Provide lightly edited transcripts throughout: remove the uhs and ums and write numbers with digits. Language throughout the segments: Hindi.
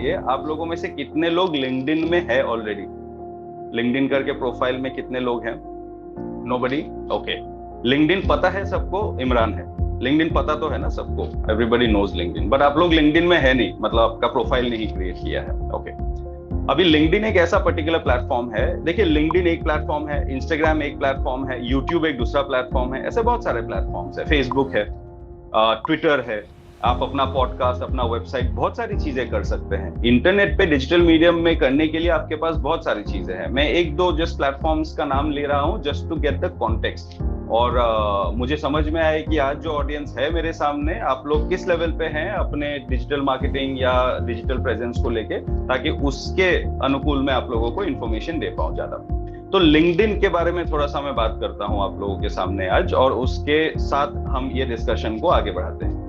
बताइए, आप लोगों में से कितने लोग लिंक्डइन में है ऑलरेडी? लिंक्डइन करके प्रोफाइल में कितने लोग हैं? नोबडी? ओके। लिंक्डइन पता है सबको? इमरान है, लिंक्डइन पता तो है ना सबको, एवरीबॉडी नोज लिंक्डइन, बट आप लोग लिंक्डइन में है नहीं, मतलब आपका प्रोफाइल नहीं क्रिएट किया है। ओके। अभी लिंक्डइन एक ऐसा पर्टिकुलर प्लेटफॉर्म है, देखिए लिंक्डइन एक प्लेटफॉर्म है, इंस्टाग्राम एक प्लेटफॉर्म है, यूट्यूब एक दूसरा प्लेटफॉर्म है, ऐसे बहुत सारे प्लेटफॉर्म्स है, फेसबुक है, ट्विटर है, आप अपना पॉडकास्ट, अपना वेबसाइट, बहुत सारी चीजें कर सकते हैं इंटरनेट पे। डिजिटल मीडियम में करने के लिए आपके पास बहुत सारी चीजें हैं। मैं एक दो जस्ट प्लेटफॉर्म्स का नाम ले रहा हूं just to get the context, और मुझे समझ में आए कि आज जो ऑडियंस है मेरे सामने, आप लोग किस लेवल पे हैं अपने डिजिटल मार्केटिंग या डिजिटल प्रेजेंस को लेके, ताकि उसके अनुकूल में आप लोगों को इन्फॉर्मेशन दे पाऊं ज्यादा। तो लिंक्डइन के बारे में थोड़ा सा मैं बात करता हूं आप लोगों के सामने आज, और उसके साथ हम ये डिस्कशन को आगे बढ़ाते हैं।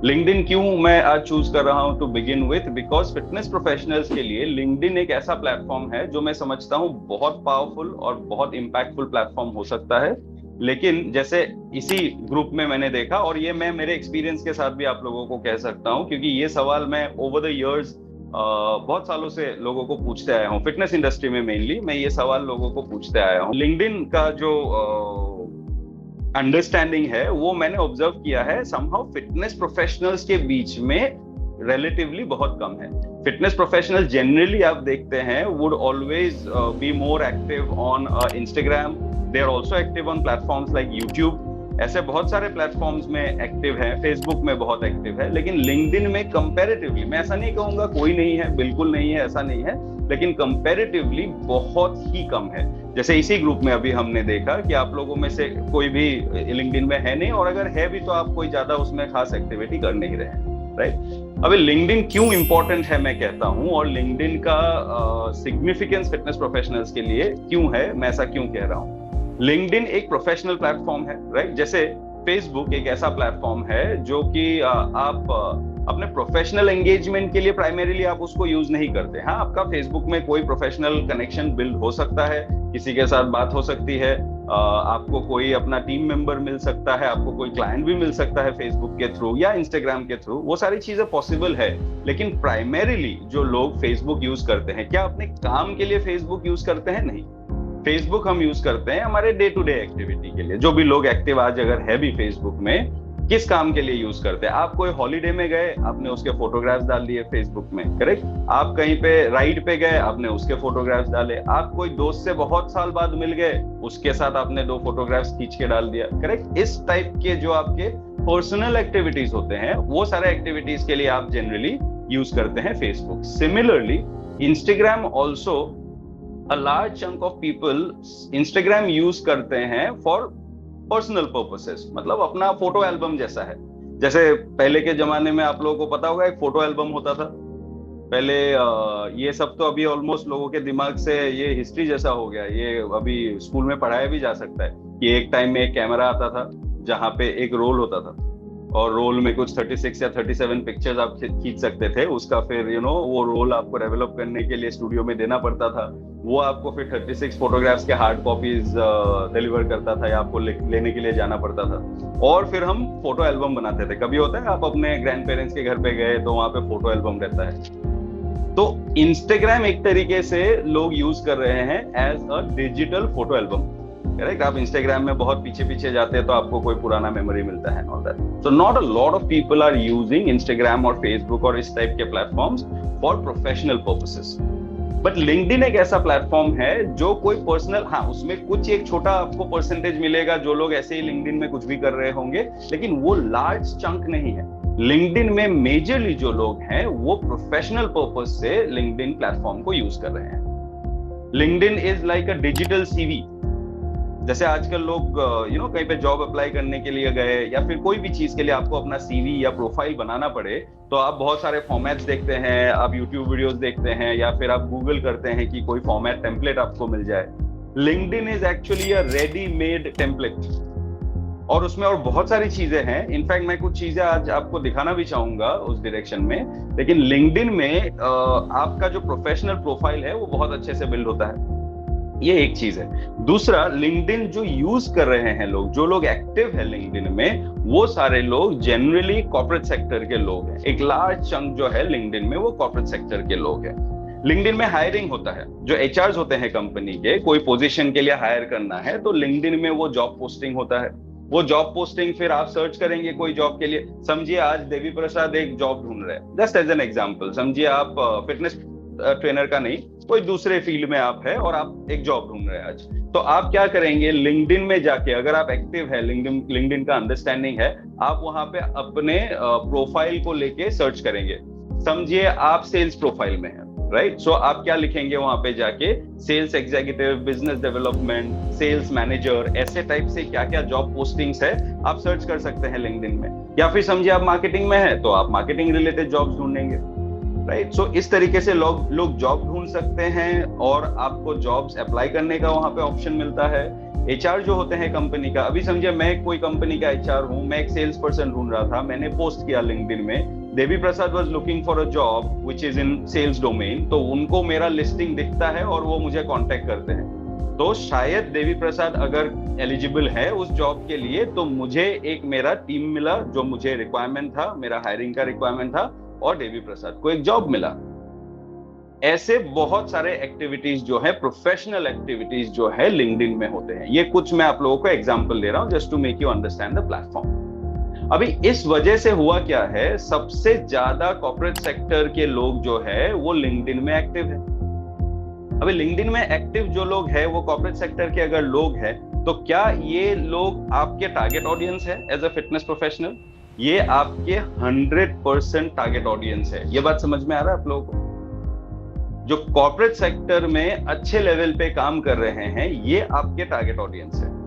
लिंक्डइन क्यों मैं आज चूज कर रहा हूं to begin with, because fitness professionals के लिए लिंक्डइन एक ऐसा प्लेटफॉर्म है जो मैं समझता हूं बहुत पावरफुल और बहुत इंपैक्टफुल प्लेटफॉर्म हो सकता है। लेकिन जैसे इसी ग्रुप में मैंने देखा, और ये मैं मेरे एक्सपीरियंस के साथ भी आप लोगों को कह सकता हूं, क्योंकि ये सवाल मैं ओवर द इयर्स बहुत सालों से लोगों को पूछते आया हूं, फिटनेस इंडस्ट्री में मेनली मैं ये सवाल लोगों को पूछते आया हूं। लिंक्डइन का जो अंडरस्टैंडिंग है वो मैंने ऑब्जर्व किया है, समहाउ फिटनेस प्रोफेशनल्स के बीच में रिलेटिवली बहुत कम है। फिटनेस प्रोफेशनल जनरली आप देखते हैं would always be more active on Instagram, they are also active on platforms like YouTube, ऐसे बहुत सारे प्लेटफॉर्म्स में एक्टिव है, फेसबुक में बहुत एक्टिव है। लेकिन लिंक्डइन में कंपैरेटिवली, मैं ऐसा नहीं कहूंगा कोई नहीं है, बिल्कुल नहीं है, ऐसा नहीं है, लेकिन कंपैरेटिवली बहुत ही कम है। जैसे इसी ग्रुप में अभी हमने देखा कि आप लोगों में से कोई भी लिंक्डइन में है नहीं, और अगर है भी तो आप कोई ज्यादा उसमें खास एक्टिविटी कर नहीं रहे हैं, राइट? अभी लिंक्डइन क्यों इंपॉर्टेंट है मैं कहता हूं, और लिंक्डइन का सिग्निफिकेंस फिटनेस प्रोफेशनल्स के लिए क्यों है, मैं ऐसा क्यों कह रहा हूं। लिंक्डइन एक प्रोफेशनल प्लेटफॉर्म है, राइट? जैसे फेसबुक एक ऐसा प्लेटफॉर्म है जो कि आप अपने प्रोफेशनल एंगेजमेंट के लिए प्राइमरीली आप उसको यूज नहीं करते। हाँ, आपका फेसबुक में कोई प्रोफेशनल कनेक्शन बिल्ड हो सकता है, किसी के साथ बात हो सकती है, आपको कोई अपना टीम मेंबर मिल सकता है, आपको कोई क्लाइंट भी मिल सकता है फेसबुक के थ्रू या इंस्टाग्राम के थ्रू, वो सारी चीजें पॉसिबल है। लेकिन प्राइमरीली जो लोग फेसबुक यूज करते हैं, क्या अपने काम के लिए फेसबुक यूज करते हैं? नहीं, फेसबुक हम यूज करते हैं हमारे डे टू डे एक्टिविटी के लिए। जो भी लोग एक्टिव आज अगर है भी फेसबुक में, किस काम के लिए यूज करते हैं? आप कोई हॉलीडे में गए, आपने उसके फोटोग्राफ्स डाल दिए फेसबुक में, करेक्ट? आप कहीं पे राइड पे गए, आपने उसके फोटोग्राफ्स डाले। आप कोई दोस्त से बहुत साल बाद मिल गए, उसके साथ आपने 2 फोटोग्राफ्स खींच के डाल दिया, करेक्ट? इस टाइप के जो आपके पर्सनल एक्टिविटीज होते हैं, वो सारे एक्टिविटीज के लिए आप जनरली यूज करते हैं Facebook. Similarly Instagram also, a large chunk of people Instagram use करते हैं फॉर पर्सनल पर्पसेस, मतलब अपना फोटो एल्बम जैसा है। जैसे पहले के जमाने में आप लोगों को पता होगा एक फोटो एल्बम होता था पहले, ये सब तो अभी ऑलमोस्ट लोगों के दिमाग से ये हिस्ट्री जैसा हो गया, ये अभी स्कूल में पढ़ाया भी जा सकता है कि एक टाइम में एक कैमरा आता था जहां पे एक रोल होता था, और रोल में कुछ 36 या 37 पिक्चर्स आप खींच सकते थे। उसका फिर वो रोल आपको डेवलप करने के लिए स्टूडियो में देना पड़ता था, वो आपको फिर 36 फोटोग्राफ्स के हार्ड कॉपीज डिलीवर करता था या आपको लेने के लिए जाना पड़ता था, और फिर हम फोटो एल्बम बनाते थे। कभी होता है आप अपने ग्रैंड पेरेंट्स के घर पे गए तो वहां पे फोटो एल्बम रहता है। तो इंस्टाग्राम एक तरीके से लोग यूज कर रहे हैं as a digital photo album, correct? आप इंस्टाग्राम में बहुत पीछे पीछे जाते हैं तो आपको कोई पुराना मेमोरी मिलता है, all that. So not a lot of people are using Instagram और फेसबुक और इस टाइप के platforms for professional purposes. But LinkedIn एक ऐसा प्लेटफॉर्म है जो कोई पर्सनल, हाँ उसमें कुछ एक छोटा आपको परसेंटेज मिलेगा जो लोग ऐसे ही लिंक्डइन में कुछ भी कर रहे होंगे, लेकिन वो लार्ज चंक नहीं है। लिंक्डइन में मेजरली जो लोग हैं वो प्रोफेशनल पर्पस से लिंक्डइन प्लेटफॉर्म को यूज कर रहे हैं। LinkedIn is like a digital CV. जैसे आजकल लोग कहीं पे जॉब अप्लाई करने के लिए गए या फिर कोई भी चीज के लिए आपको अपना सीवी या प्रोफाइल बनाना पड़े तो आप बहुत सारे फॉर्मेट्स देखते हैं, आप यूट्यूब वीडियोस देखते हैं या फिर आप गूगल करते हैं कि कोई फॉर्मेट टेम्पलेट आपको मिल जाए। LinkedIn is actually a ready made template, और उसमें और बहुत सारी चीजें हैं। इनफैक्ट मैं कुछ चीजें आज आपको दिखाना भी चाहूंगा उस डायरेक्शन में। लेकिन लिंक्डइन में आपका जो प्रोफेशनल प्रोफाइल है वो बहुत अच्छे से बिल्ड होता है। ये एक चीज है। दूसरा, लिंक्डइन जो यूज कर रहे हैं लोग, जो लोग एक्टिव है लिंक्डइन में, वो सारे लोग जनरली कॉर्पोरेट सेक्टर के लोग हैं। एक लार्ज चंक जो है लिंक्डइन में वो कॉर्पोरेट सेक्टर के लोग हैं। लिंक्डइन में हायरिंग होता है, जो एचआर होते हैं कंपनी के, कोई पोजीशन के लिए हायर करना है तो लिंक्डइन में वो जॉब पोस्टिंग होता है। वो जॉब पोस्टिंग फिर आप सर्च करेंगे कोई जॉब के लिए। समझिए आज देवी प्रसाद एक जॉब ढूंढ रहे हैं, जस्ट एज एन एग्जांपल। समझिए आप फिटनेस ट्रेनर का नहीं, कोई दूसरे फील्ड में आप है और आप एक जॉब ढूंढ रहे हैं आज, तो आप क्या करेंगे, लिंक्डइन में जाके, अगर आप एक्टिव है, लिंक्डइन का अंडरस्टैंडिंग है, आप वहां पे अपने प्रोफाइल को लेके सर्च करेंगे। समझिए आप सेल्स प्रोफाइल में है, राइट? सो आप क्या लिखेंगे वहां पे जाके, sales executive, business development, sales manager, ऐसे टाइप से क्या क्या जॉब पोस्टिंग्स है आप सर्च कर सकते हैं लिंक्डइन में। या फिर समझिए आप मार्केटिंग में है तो आप मार्केटिंग रिलेटेड जॉब्स ढूंढेंगे, राइट? सो इस तरीके से लोग जॉब ढूंढ सकते हैं और आपको जॉब्स अप्लाई करने का वहां पे ऑप्शन मिलता है। एचआर जो होते हैं कंपनी का, अभी समझिए मैं कोई कंपनी का एचआर हूं, मैं एक सेल्स पर्सन ढूंढ रहा था, मैंने पोस्ट किया लिंक्डइन में, Devi Prasad was looking for a job which is in sales domain, तो उनको मेरा लिस्टिंग दिखता है और वो मुझे कांटेक्ट करते हैं। तो शायद देवी प्रसाद अगर एलिजिबल है उस जॉब के लिए, तो मुझे एक मेरा टीम मिला, जो मुझे रिक्वायरमेंट था, मेरा हायरिंग का रिक्वायरमेंट था, और देवी प्रसाद को एक जॉब मिला। ऐसे बहुत सारे एक्टिविटीज जो है, प्रोफेशनल एक्टिविटीज जो है लिंक्डइन में होते हैं। ये कुछ मैं आप लोगों को एग्जांपल दे रहा हूं just to make you understand the platform. अभी इस वजह से हुआ क्या है, सबसे ज्यादा कॉर्पोरेट सेक्टर के लोग जो है वो लिंक्डइन में एक्टिव है। अभी लिंक्डइन में एक्टिव जो लोग हैं वो कॉर्पोरेट सेक्टर के अगर लोग हैं, तो क्या ये लोग आपके टारगेट ऑडियंस है एज अ फिटनेस प्रोफेशनल? ये आपके 100% टारगेट ऑडियंस है। ये बात समझ में आ रहा है आप लोगों को? जो कॉर्पोरेट सेक्टर में अच्छे लेवल पे काम कर रहे हैं, ये आपके टारगेट ऑडियंस है।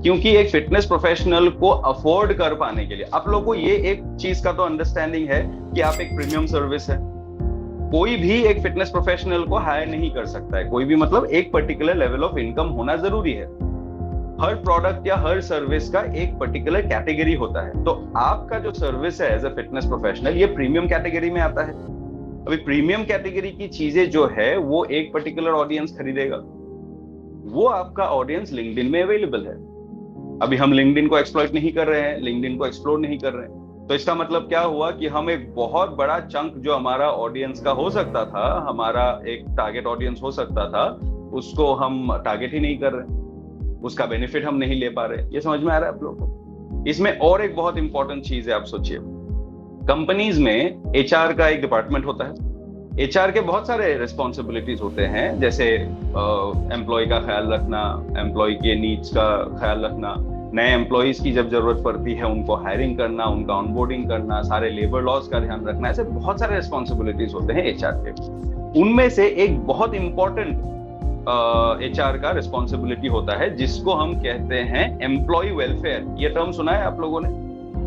क्योंकि एक फिटनेस प्रोफेशनल को अफोर्ड कर पाने के लिए, आप लोगों को ये एक चीज का तो अंडरस्टैंडिंग है कि आप एक प्रीमियम सर्विस है। कोई भी एक फिटनेस प्रोफेशनल को हायर नहीं कर सकता है, कोई भी, मतलब एक पर्टिकुलर लेवल ऑफ इनकम होना जरूरी है। हर प्रोडक्ट या हर सर्विस का एक पर्टिकुलर कैटेगरी होता है। तो आपका जो सर्विस है एज अ फिटनेस प्रोफेशनल, ये प्रीमियम कैटेगरी में आता है। अभी प्रीमियम कैटेगरी की चीजें जो है वो एक पर्टिकुलर ऑडियंस खरीदेगा, वो आपका ऑडियंस लिंक्डइन में अवेलेबल है। अभी हम लिंक्डइन को एक्सप्लॉइट नहीं कर रहे हैं, लिंक्डइन को एक्सप्लोर नहीं कर रहे हैं, तो इसका मतलब क्या हुआ कि हम एक बहुत बड़ा चंक जो हमारा ऑडियंस का हो सकता था, हमारा एक टारगेट ऑडियंस हो सकता था, उसको हम टारगेट ही नहीं कर रहे, उसका बेनिफिट हम नहीं ले पा रहे। ये समझ में आ रहा है आप लोगों को? इसमें और एक बहुत इंपॉर्टेंट चीज है, आप सोचिए, कंपनीज में एचआर का एक डिपार्टमेंट होता है। एचआर के बहुत सारे रिस्पॉन्सिबिलिटीज होते हैं, जैसे एम्प्लॉय का ख्याल रखना, एम्प्लॉय के नीड्स का ख्याल रखना, नए एम्प्लॉयज की जब जरूरत पड़ती है उनको हायरिंग करना, उनका ऑनबोर्डिंग करना, सारे लेबर लॉज का ध्यान रखना, ऐसे बहुत सारे रिस्पॉन्सिबिलिटीज होते हैं एचआर के। उनमें से एक बहुत इंपॉर्टेंट एचआर का रिस्पॉन्सिबिलिटी होता है जिसको हम कहते हैं एम्प्लॉय वेलफेयर। ये टर्म सुना है आप लोगों ने?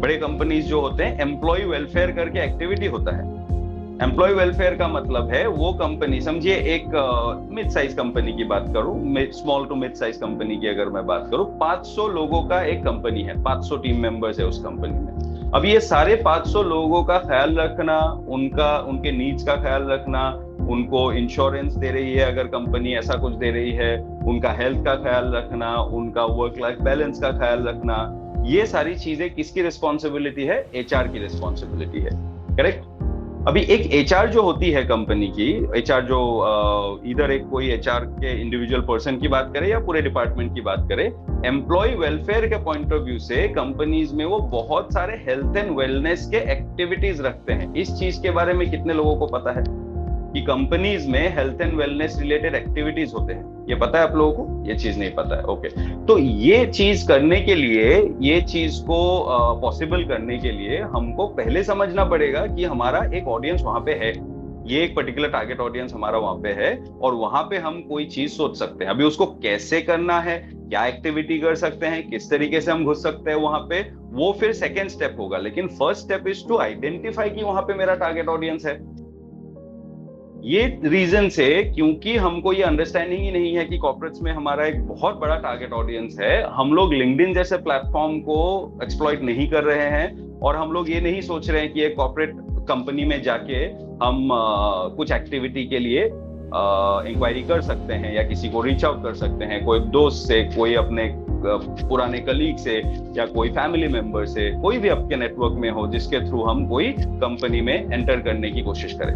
बड़े कंपनीज जो होते हैं, एम्प्लॉय वेलफेयर करके एक्टिविटी होता है। एम्प्लॉय वेलफेयर का मतलब है वो कंपनी, समझिए एक मिड साइज कंपनी की बात करूं, small to mid size company की अगर मैं बात करूं, 500 लोगों का एक कंपनी है, 500 टीम मेंबर्स है उस कंपनी में। अब ये सारे 500 लोगों का ख्याल रखना, उनके नीड्स का ख्याल रखना, उनको इंश्योरेंस दे रही है अगर कंपनी ऐसा कुछ दे रही है, उनका हेल्थ का ख्याल रखना, उनका वर्क लाइफ बैलेंस का ख्याल रखना, ये सारी चीजें किसकी रिस्पॉन्सिबिलिटी है? एचआर की रिस्पॉन्सिबिलिटी है, करेक्ट? अभी एक एचआर जो होती है कंपनी की, एचआर जो इधर एक कोई एचआर के इंडिविजुअल पर्सन की बात करे या पूरे डिपार्टमेंट की बात करे, एम्प्लॉय वेलफेयर के पॉइंट ऑफ व्यू से कंपनीज में वो बहुत सारे हेल्थ एंड वेलनेस के एक्टिविटीज रखते हैं। इस चीज के बारे में कितने लोगों को पता है कि कंपनीज में health and wellness related activities होते हैं? ये पता है आप लोगों को? ये चीज नहीं पता है, ओके। तो ये चीज करने के लिए, ये चीज को पॉसिबल करने के लिए हमको पहले समझना पड़ेगा कि हमारा एक ऑडियंस वहां पे है, ये एक पर्टिकुलर टारगेट ऑडियंस हमारा वहां पे है, और वहां पे हम कोई चीज सोच सकते हैं। अभी उसको कैसे करना है, क्या एक्टिविटी कर सकते हैं, किस तरीके से हम घुस सकते हैं वहां पे, वो फिर सेकेंड स्टेप होगा। लेकिन first step is to identify कि वहां पे मेरा टारगेट ऑडियंस है। ये रीजन से, क्योंकि हमको ये अंडरस्टैंडिंग ही नहीं है कि कॉर्पोरेट्स में हमारा एक बहुत बड़ा टारगेट ऑडियंस है, हम लोग लिंक्डइन जैसे प्लेटफॉर्म को एक्सप्लॉइट नहीं कर रहे हैं, और हम लोग ये नहीं सोच रहे हैं कि एक कॉर्पोरेट कंपनी में जाके हम कुछ एक्टिविटी के लिए इंक्वायरी कर सकते हैं या किसी को रीच आउट कर सकते हैं, कोई दोस्त से, कोई अपने पुराने कलीग से, या कोई फैमिली मेंबर से, कोई भी आपके नेटवर्क में हो जिसके थ्रू हम कोई कंपनी में एंटर करने की कोशिश करें।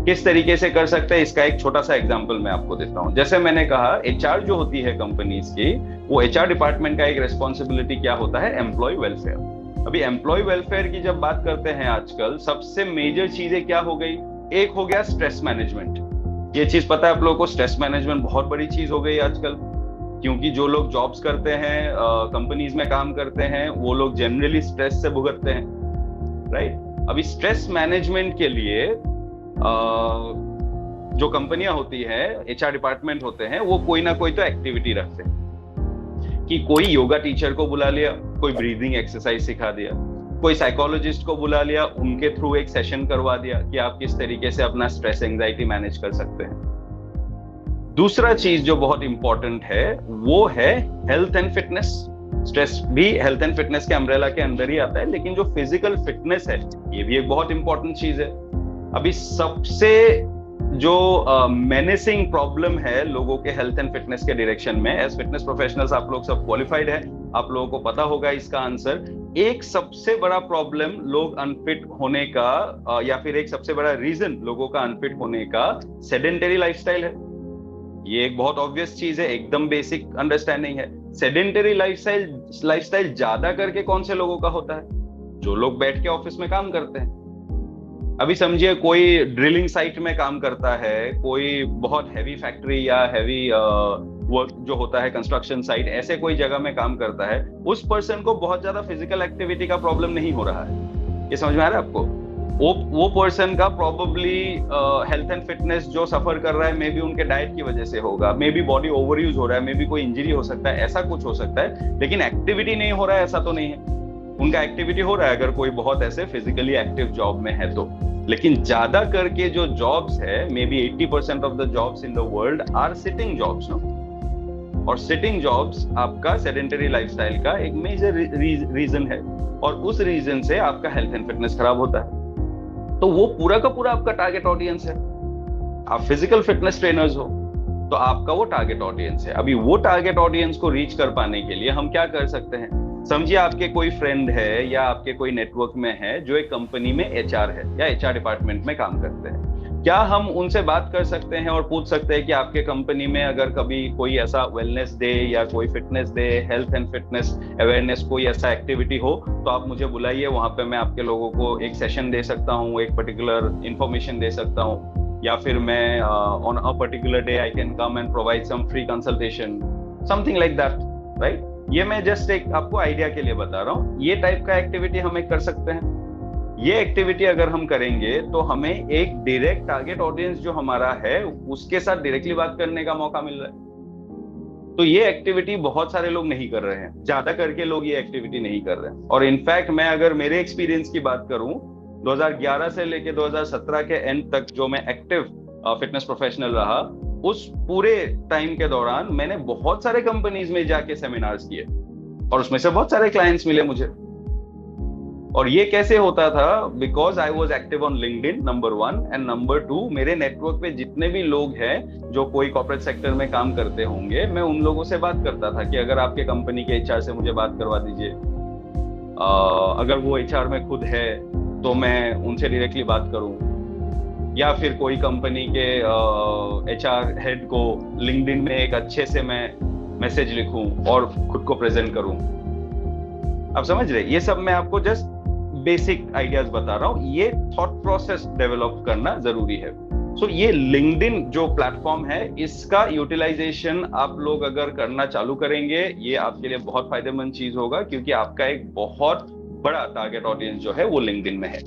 किस तरीके से कर सकते हैं, इसका एक छोटा सा एग्जांपल मैं आपको देता हूं। जैसे मैंने कहा, एचआर जो होती है कंपनीज की, वो एचआर डिपार्टमेंट का एक रेस्पॉन्सिबिलिटी क्या होता है, एम्प्लॉय वेलफेयर। अभी एम्प्लॉय वेलफेयर की जब बात करते हैं आजकल, सबसे मेजर चीजें क्या हो गई, एक हो गया स्ट्रेस मैनेजमेंट। ये चीज पता है आप लोगों को, स्ट्रेस मैनेजमेंट बहुत बड़ी चीज हो गई आजकल, क्योंकि जो लोग जॉब्स करते हैं, कंपनीज में काम करते हैं, वो लोग जनरली स्ट्रेस से भुगतते हैं, राइट। अभी स्ट्रेस मैनेजमेंट के लिए जो कंपनियां होती है, एचआर डिपार्टमेंट होते हैं, वो कोई ना कोई तो एक्टिविटी रखते हैं कि कोई योगा टीचर को बुला लिया, कोई ब्रीदिंग एक्सरसाइज सिखा दिया, कोई साइकोलॉजिस्ट को बुला लिया, उनके थ्रू एक सेशन करवा दिया कि आप किस तरीके से अपना स्ट्रेस एंजाइटी मैनेज कर सकते हैं। दूसरा चीज जो बहुत इंपॉर्टेंट है वो है हेल्थ एंड फिटनेस। स्ट्रेस भी हेल्थ एंड फिटनेस के अम्ब्रेला के अंदर ही आता है, लेकिन जो फिजिकल फिटनेस है ये भी एक बहुत इंपॉर्टेंट चीज है। अभी सबसे जो मेनेसिंग प्रॉब्लम है लोगों के हेल्थ एंड फिटनेस के डायरेक्शन में, एज फिटनेस प्रोफेशनल्स आप लोग सब क्वालिफाइड है, आप लोगों को पता होगा इसका आंसर। एक सबसे बड़ा प्रॉब्लम लोग अनफिट होने का, या फिर एक सबसे बड़ा रीजन लोगों का अनफिट होने का, सेडेंटरी लाइफस्टाइल है। ये एक बहुत ऑब्वियस चीज है, एकदम बेसिक अंडरस्टैंडिंग है। सेडेंटरी लाइफस्टाइल ज्यादा करके कौन से लोगों का होता है, जो लोग बैठ के ऑफिस में काम करते हैं। अभी समझिए कोई ड्रिलिंग साइट में काम करता है, कोई बहुत हैवी फैक्ट्री या हैवी वर्क जो होता है कंस्ट्रक्शन साइट, ऐसे कोई जगह में काम करता है, उस पर्सन को बहुत ज्यादा फिजिकल एक्टिविटी का प्रॉब्लम नहीं हो रहा है। ये समझ में आ रहा है आपको? वो पर्सन का प्रॉबेबली हेल्थ एंड फिटनेस जो सफर कर रहा है, मे बी उनके डाइट की वजह से होगा, may be body over use हो रहा है, मे बी कोई इंजरी हो सकता है, ऐसा कुछ हो सकता है, लेकिन एक्टिविटी नहीं हो रहा है ऐसा तो नहीं है। उनका एक्टिविटी हो रहा है अगर कोई बहुत ऐसे फिजिकली एक्टिव जॉब में है तो। लेकिन ज्यादा करके जो जॉब्स है, may be 80% of the jobs in the world are sitting jobs, no. और सिटिंग जॉब्स आपका सेडेंटरी लाइफस्टाइल का एक मेजर रीजन है, और उस रीजन से आपका हेल्थ एंड फिटनेस खराब होता है। तो वो पूरा का पूरा आपका टारगेट ऑडियंस है। आप फिजिकल फिटनेस ट्रेनर्स हो तो आपका वो टारगेट ऑडियंस है। अभी वो टारगेट ऑडियंस को रीच कर पाने के लिए हम क्या कर सकते हैं, समझिए आपके कोई फ्रेंड है या आपके कोई नेटवर्क में है जो एक कंपनी में एचआर है या एचआर डिपार्टमेंट में काम करते हैं। क्या हम उनसे बात कर सकते हैं और पूछ सकते हैं कि आपके कंपनी में अगर कभी कोई ऐसा वेलनेस डे या कोई fitness day, health and fitness awareness कोई ऐसा एक्टिविटी हो तो आप मुझे बुलाइए, वहां पे मैं आपके लोगों को एक सेशन दे सकता हूँ, एक पर्टिकुलर इंफॉर्मेशन दे सकता हूँ, या फिर मैं on a particular day I can come and provide some free consultation, something like that, right. ये मैं जस्ट एक आपको आइडिया के लिए बता रहा हूँ। ये टाइप का एक्टिविटी हम एक कर सकते हैं। ये एक्टिविटी अगर हम करेंगे तो हमें एक डायरेक्ट टारगेट ऑडियंस जो हमारा है उसके साथ डायरेक्टली बात करने का मौका मिल रहा है। तो ये एक्टिविटी बहुत सारे लोग नहीं कर रहे हैं, ज्यादा करके लोग ये एक्टिविटी नहीं कर रहे हैं। और इनफैक्ट मैं अगर मेरे एक्सपीरियंस की बात करूं, 2011 से लेके 2017 के एंड तक जो मैं एक्टिव फिटनेस प्रोफेशनल रहा, उस पूरे टाइम के दौरान मैंने बहुत सारे कंपनीज में जाके सेमिनार्स किए और उसमें से बहुत सारे क्लाइंट्स मिले मुझे। और ये कैसे होता था, because I was active on LinkedIn, number 1, and number 2, मेरे नेटवर्क पे जितने भी लोग हैं जो कोई कॉर्पोरेट सेक्टर में काम करते होंगे, मैं उन लोगों से बात करता था कि अगर आपके कंपनी के एचआर से मुझे बात करवा दीजिए। अगर वो एचआर में खुद है तो मैं उनसे डायरेक्टली बात करूं, या फिर कोई कंपनी के एचआर हेड को लिंक्डइन में एक अच्छे से मैं मैसेज लिखूं और खुद को प्रेजेंट करूं। आप समझ रहे, ये सब मैं आपको जस्ट बेसिक आइडियाज बता रहा हूं। ये थॉट प्रोसेस डेवलप करना जरूरी है। सो ये लिंक्डइन जो प्लेटफॉर्म है, इसका यूटिलाइजेशन आप लोग अगर करना चालू करेंगे, ये आपके लिए बहुत फायदेमंद चीज होगा, क्योंकि आपका एक बहुत बड़ा टारगेट ऑडियंस जो है वो लिंक्डइन में है।